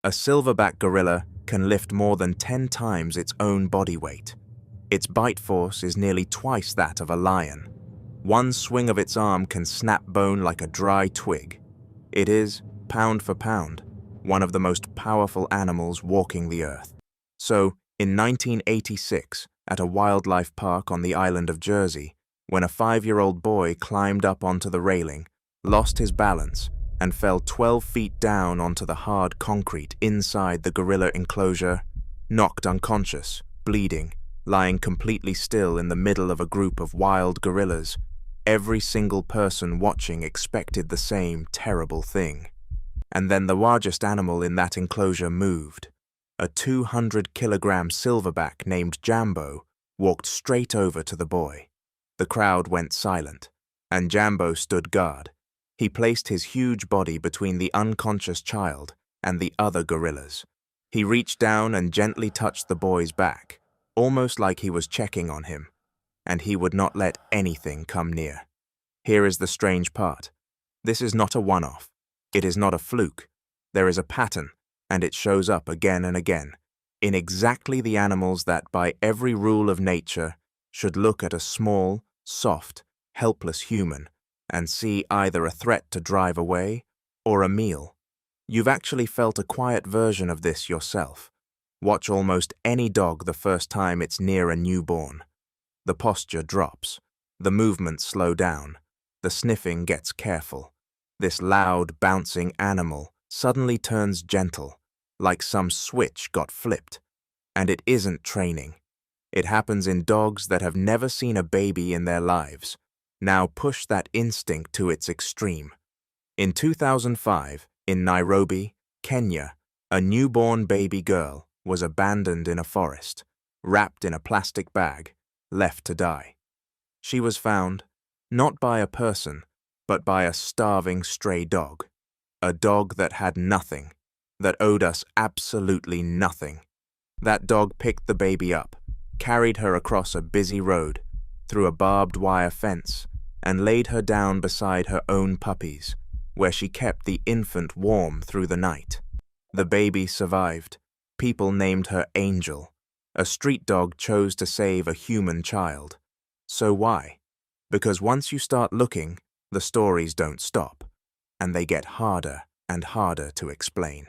A silverback gorilla can lift more than 10 times its own body weight. Its bite force is nearly twice that of a lion. One swing of its arm can snap bone like a dry twig. It is, pound for pound, one of the most powerful animals walking the earth. So, in 1986, at a wildlife park on the island of Jersey, when a 5-year-old boy climbed up onto the railing, lost his balance, and fell 12 feet down onto the hard concrete inside the gorilla enclosure, knocked unconscious, bleeding, lying completely still in the middle of a group of wild gorillas, every single person watching expected the same terrible thing. And then the largest animal in that enclosure moved. A 200-kilogram silverback named Jambo walked straight over to the boy. The crowd went silent, and Jambo stood guard. He placed his huge body between the unconscious child and the other gorillas. He reached down and gently touched the boy's back, almost like he was checking on him, and he would not let anything come near. Here is the strange part. This is not a one-off. It is not a fluke. There is a pattern, and it shows up again and again, in exactly the animals that, by every rule of nature, should look at a small, soft, helpless human and see either a threat to drive away or a meal. You've actually felt a quiet version of this yourself. Watch almost any dog the first time it's near a newborn. The posture drops, the movements slow down, the sniffing gets careful. This loud, bouncing animal suddenly turns gentle, like some switch got flipped. And it isn't training. It happens in dogs that have never seen a baby in their lives. Now push that instinct to its extreme. In 2005, in Nairobi, Kenya, a newborn baby girl was abandoned in a forest, wrapped in a plastic bag, left to die. She was found, not by a person, but by a starving stray dog. A dog that had nothing, that owed us absolutely nothing. That dog picked the baby up, carried her across a busy road, through a barbed wire fence, and laid her down beside her own puppies, where she kept the infant warm through the night. The baby survived. People named her Angel. A street dog chose to save a human child. So why? Because once you start looking, the stories don't stop, and they get harder and harder to explain.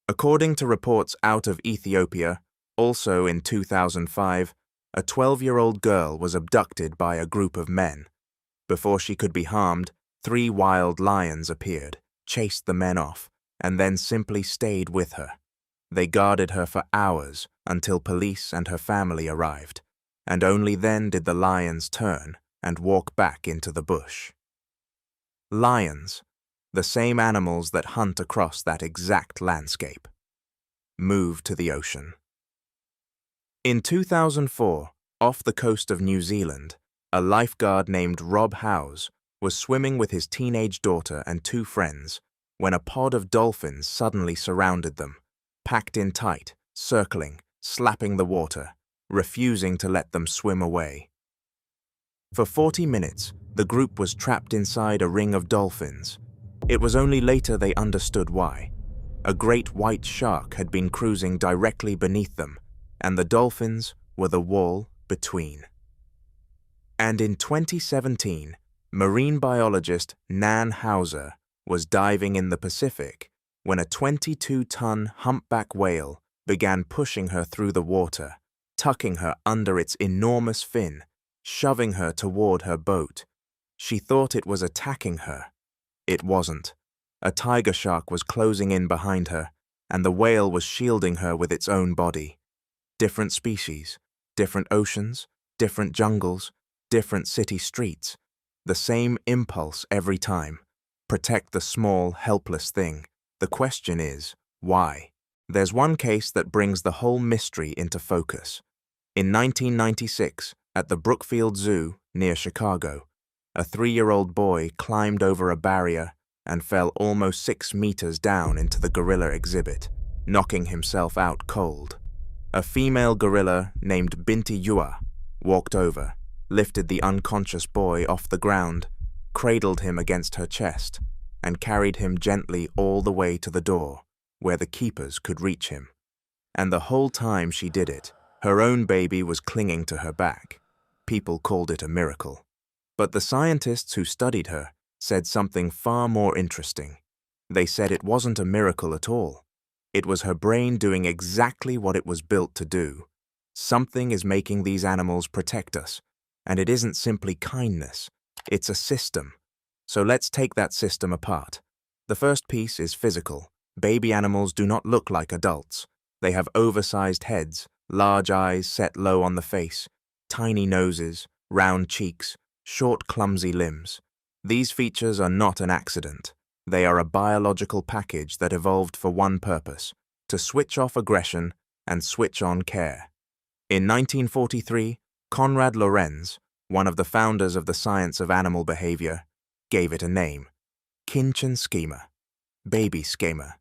According to reports out of Ethiopia, also in 2005, a 12-year-old girl was abducted by a group of men. Before she could be harmed, 3 wild lions appeared, chased the men off, and then simply stayed with her. They guarded her for hours until police and her family arrived, and only then did the lions turn and walk back into the bush. Lions, the same animals that hunt across that exact landscape, moved to the ocean. In 2004, off the coast of New Zealand, a lifeguard named Rob Howes was swimming with his teenage daughter and 2 friends when a pod of dolphins suddenly surrounded them, packed in tight, circling, slapping the water, refusing to let them swim away. For 40 minutes, the group was trapped inside a ring of dolphins. It was only later they understood why. A great white shark had been cruising directly beneath them, and the dolphins were the wall between. And in 2017, marine biologist Nan Hauser was diving in the Pacific when a 22-ton humpback whale began pushing her through the water, tucking her under its enormous fin, shoving her toward her boat. She thought it was attacking her. It wasn't. A tiger shark was closing in behind her, and the whale was shielding her with its own body. Different species, different oceans, different jungles, different city streets. The same impulse every time. Protect the small, helpless thing. The question is, why? There's one case that brings the whole mystery into focus. In 1996, at the Brookfield Zoo near Chicago, a 3-year-old boy climbed over a barrier and fell almost 6 meters down into the gorilla exhibit, knocking himself out cold. A female gorilla named Binti Jua walked over, lifted the unconscious boy off the ground, cradled him against her chest, and carried him gently all the way to the door, where the keepers could reach him. And the whole time she did it, her own baby was clinging to her back. People called it a miracle. But the scientists who studied her said something far more interesting. They said it wasn't a miracle at all. It was her brain doing exactly what it was built to do. Something is making these animals protect us, and it isn't simply kindness. It's a system. So let's take that system apart. The first piece is physical. Baby animals do not look like adults. They have oversized heads, large eyes set low on the face, tiny noses, round cheeks, short, clumsy limbs. These features are not an accident. They are a biological package that evolved for one purpose: to switch off aggression and switch on care. In 1943, Konrad Lorenz, one of the founders of the science of animal behavior, gave it a name: Kindchen schema, baby schema.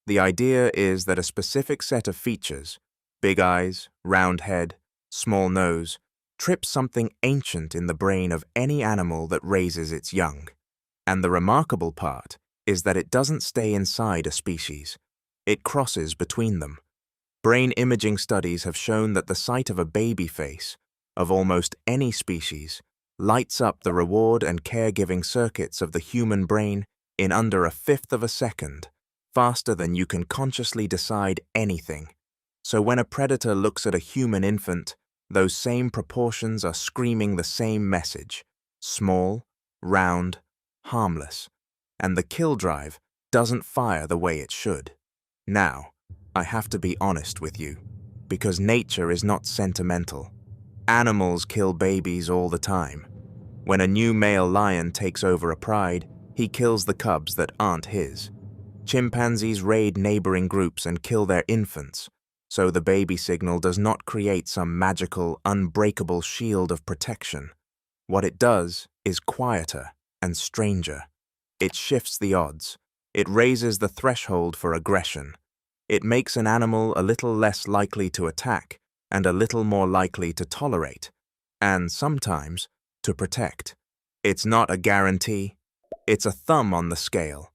The idea is that a specific set of features, big eyes, round head, small nose, trips something ancient in the brain of any animal that raises its young. And the remarkable part is that it doesn't stay inside a species. It crosses between them. Brain imaging studies have shown that the sight of a baby face, of almost any species, lights up the reward and caregiving circuits of the human brain in under 1/5 of a second, faster than you can consciously decide anything. So when a predator looks at a human infant, those same proportions are screaming the same message: small, round, harmless. And the kill drive doesn't fire the way it should. Now, I have to be honest with you, because nature is not sentimental. Animals kill babies all the time. When a new male lion takes over a pride, he kills the cubs that aren't his. Chimpanzees raid neighboring groups and kill their infants, so the baby signal does not create some magical, unbreakable shield of protection. What it does is quieter and stranger. It shifts the odds. It raises the threshold for aggression. It makes an animal a little less likely to attack and a little more likely to tolerate, and sometimes to protect. It's not a guarantee. It's a thumb on the scale.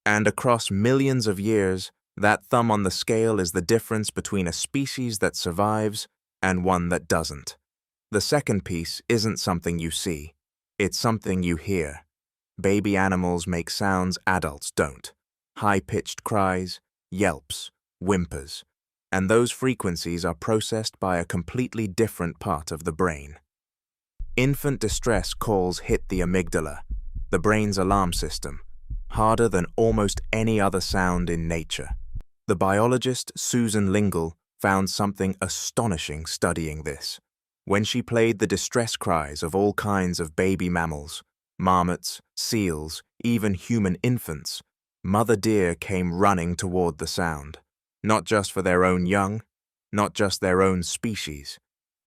And across millions of years, that thumb on the scale is the difference between a species that survives and one that doesn't. The second piece isn't something you see. It's something you hear. Baby animals make sounds adults don't. High-pitched cries, yelps, whimpers. And those frequencies are processed by a completely different part of the brain. Infant distress calls hit the amygdala, the brain's alarm system, harder than almost any other sound in nature. The biologist Susan Lingle found something astonishing studying this. When she played the distress cries of all kinds of baby mammals, marmots, seals, even human infants, mother deer came running toward the sound. Not just for their own young, not just their own species,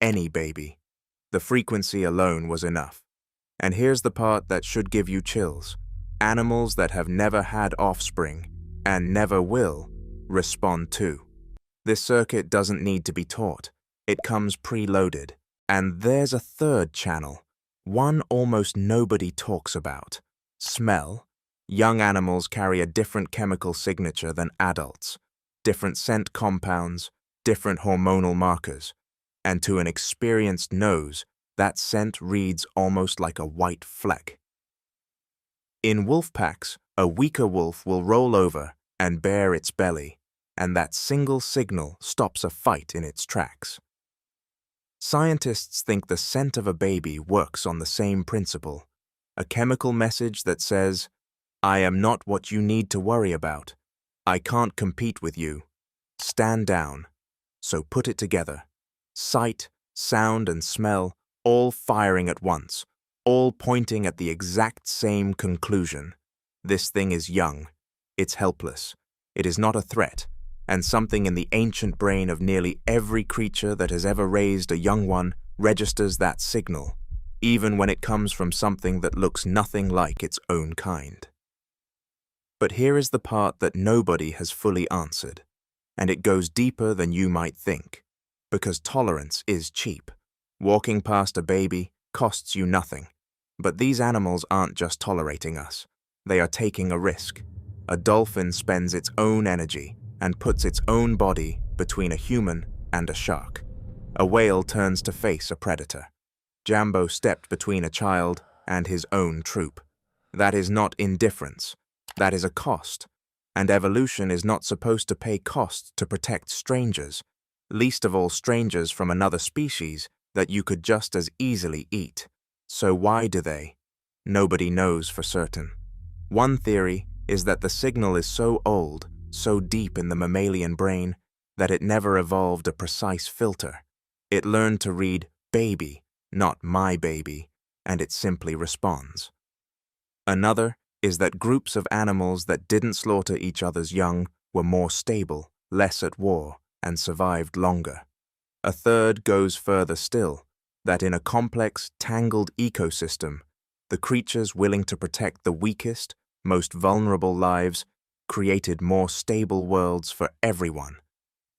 any baby. The frequency alone was enough. And here's the part that should give you chills. Animals that have never had offspring, and never will, respond too. This circuit doesn't need to be taught. It comes preloaded. And there's a third channel, one almost nobody talks about: smell. Young animals carry a different chemical signature than adults, different scent compounds, different hormonal markers. And to an experienced nose, that scent reads almost like a white fleck. In wolf packs, a weaker wolf will roll over and bare its belly, and that single signal stops a fight in its tracks. Scientists think the scent of a baby works on the same principle, a chemical message that says, "I am not what you need to worry about. I can't compete with you. Stand down." So put it together. Sight, sound, and smell all firing at once, all pointing at the exact same conclusion. This thing is young. It's helpless. It is not a threat. And something in the ancient brain of nearly every creature that has ever raised a young one registers that signal, even when it comes from something that looks nothing like its own kind. But here is the part that nobody has fully answered, and it goes deeper than you might think, because tolerance is cheap. Walking past a baby costs you nothing, but these animals aren't just tolerating us. They are taking a risk. A dolphin spends its own energy, and puts its own body between a human and a shark. A whale turns to face a predator. Jambo stepped between a child and his own troop. That is not indifference. That is a cost. And evolution is not supposed to pay costs to protect strangers, least of all strangers from another species that you could just as easily eat. So why do they? Nobody knows for certain. One theory is that the signal is so old, so deep in the mammalian brain, that it never evolved a precise filter. It learned to read baby, not my baby, and it simply responds. Another is that groups of animals that didn't slaughter each other's young were more stable, less at war, and survived longer. A third goes further still, that in a complex, tangled ecosystem, the creatures willing to protect the weakest, most vulnerable lives created more stable worlds for everyone,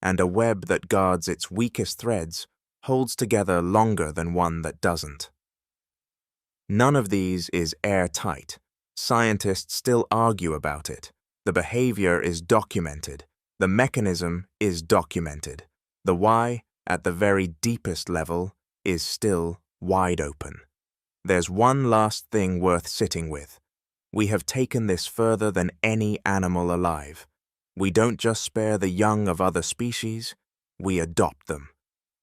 and a web that guards its weakest threads holds together longer than one that doesn't. None of these is airtight. Scientists still argue about it. The behavior is documented. The mechanism is documented. The why, at the very deepest level, is still wide open. There's one last thing worth sitting with. We have taken this further than any animal alive. We don't just spare the young of other species, we adopt them.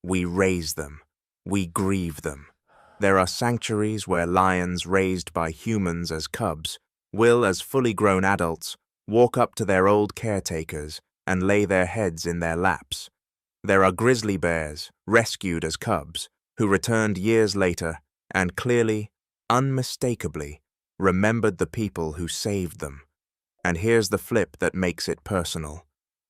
We raise them. We grieve them. There are sanctuaries where lions raised by humans as cubs will, as fully grown adults, walk up to their old caretakers and lay their heads in their laps. There are grizzly bears, rescued as cubs, who returned years later and clearly, unmistakably, remembered the people who saved them. And here's the flip that makes it personal.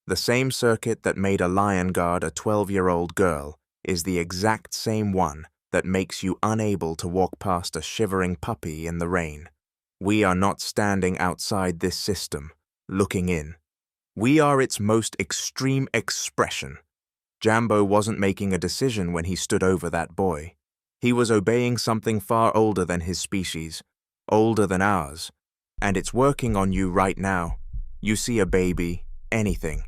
The same circuit that made a lion guard a 12-year-old girl is the exact same one that makes you unable to walk past a shivering puppy in the rain. We are not standing outside this system, looking in. We are its most extreme expression. Jambo wasn't making a decision when he stood over that boy. He was obeying something far older than his species, older than ours, and it's working on you right now. You see a baby, anything,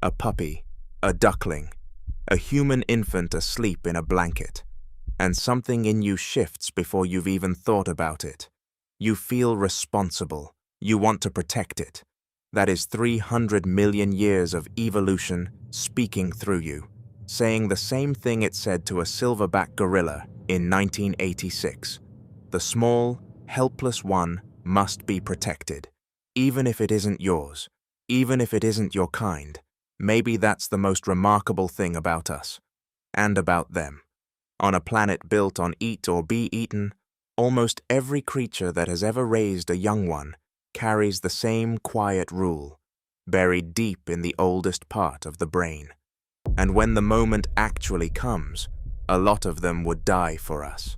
a puppy, a duckling, a human infant asleep in a blanket, and something in you shifts before you've even thought about it. You feel responsible. You want to protect it. That is 300 million years of evolution speaking through you, saying the same thing it said to a silverback gorilla in 1986. The small, helpless one must be protected, even if it isn't yours, even if it isn't your kind. Maybe that's the most remarkable thing about us, and about them. On a planet built on eat or be eaten, almost every creature that has ever raised a young one carries the same quiet rule, buried deep in the oldest part of the brain. And when the moment actually comes, a lot of them would die for us.